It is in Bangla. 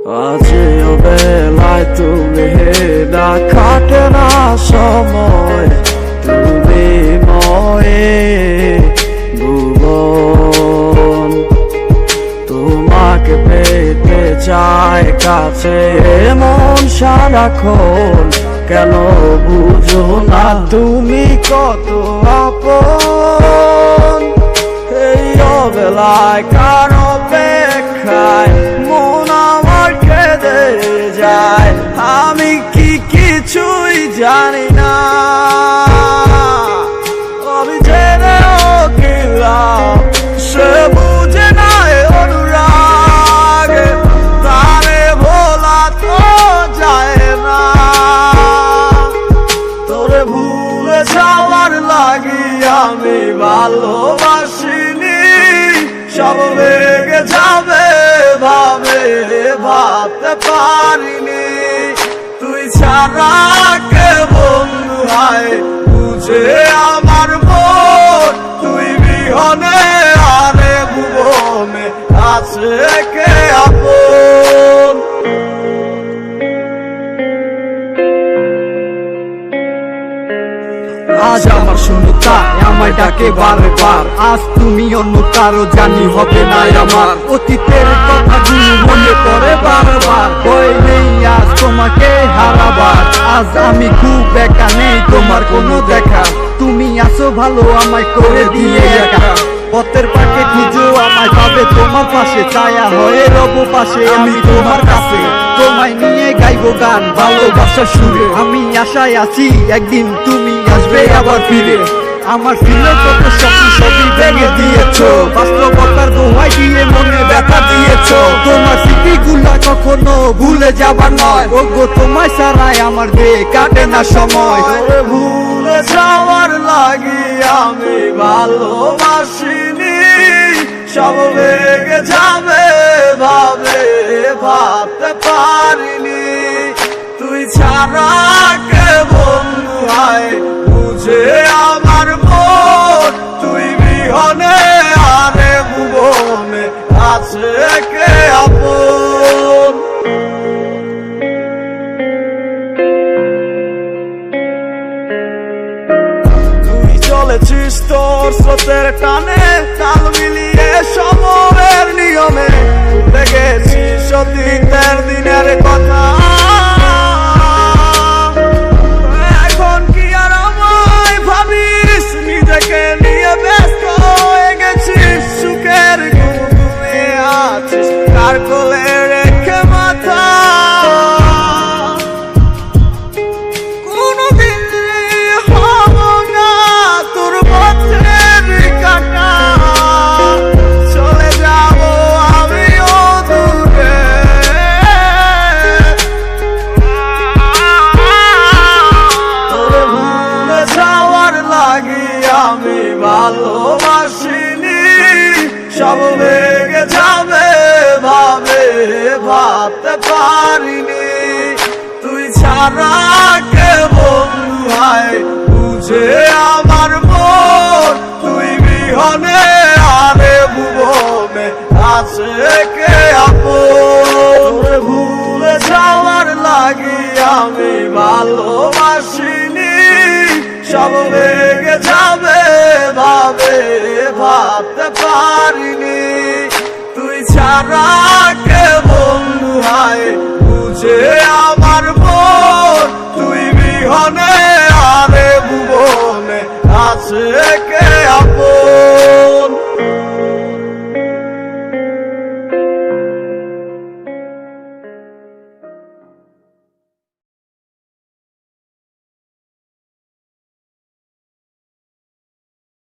আজও বেলায় তুমি না কাটে না সময়, তুমি ময়ে ভুবন। তোমাকে পেতে চায় কাছে মন সারাক্ষণ, কেন বুঝো না তুমি কত আপন। এই অবেলায় কার অপেক্ষায় মন আমার কেঁদে যায়, আমি কি কিছুই জানি না। আমি জেনেও কি লাভ, সে বুঝে না অনুরাগ, তারে ভোলা তো যায় না। তোরে ভুলে যাওয়ার লাগি আমি ভালোবাসিনি, সব ভেঙে যাবে ভাবে ভাবতে পারিনি। তুই ছাড়া কে বন্ধু হয় বুঝে আমার মন, তুই বিহনে আরে ভুবনে আছে কে আপন। আজ আমার শূন্যতা আমায় ডাকে বারে বার, আজ তুমি অন্য কারো জানি হবে না আমার। অতীতের কথাগুলো মনে পড়ে বারবার, ভয় নেই আজ তোমাকে হারাবার। আজ আমি খুব একা, নেই তোমার কোনো দেখা, তুমি আসো ভালো আমায় করে দিয়ে একা। পথের পাকে খুঁজো আমায় পাবে তোমার পাশে, ছায়া হয়ে রব পাশে আমি তোমার কাছে। তোমায় নিয়ে গাইবো গান ভালোবাসার সুরে, আমি আশায় আছি একদিন তুমি আসবে আবার ফিরে। আমার ফিরে কত স্বপ্ন সবই ভেঙে দিয়েছো, বাস্তবতার দোহাই দিয়ে মনে ব্যথা দিয়েছো। তোমার স্মৃতিগুলা কখনো ভুলে যাবার নয়, ওগো তোমায় ছাড়াই আমার দিয়ে কাটে না সময়। তোরে ভুলে যাওয়ার লাগি আমি ভালোবাসিনি, সব ভেঙে যাবে ভাবে ভাবতে পারিনি। তুই ছাড়া কে বন্ধু হয় বুঝে আমার মন, তুই বিহনে আরে ভুবনে আছে কে আপন। তুই চলেছিস তোর স্রোতের টানে, তাল মিলিয়ে সময়ের নিয়মে, দেখেছিস অতীতের দিনের কথা। এখন কি আর আমায় ভাবিস, নিজেকে নিয়ে ব্যস্ত হয়ে গেছিস। সুখের ঘুমে আছিস কার কোলে রেখে মাথা, কোনদিন হব না তোর পথের কাটা। চলে যাব আমিও দূরে, তোরে ভুলে যাওয়ার লাগি আমি ভালোবাসিনি, সব ভেঙে যাবে ভাবে ভাবতে পারিনি। তুই ছাড়া কে বন্ধু হয় বুঝে আমার মন, তুই বিহনে আরে ভুবনে আছে কে আপন। তোরে ভুলে যাওয়ার লাগি আমি ভালোবাসিনি, সব ভেঙে যাবে ভাবে ভাবতে পারিনি। তুই ছাড়া কে বন্ধু হয় বুঝে আমার মন, তুই বিহনে আরে ভুবনে আছে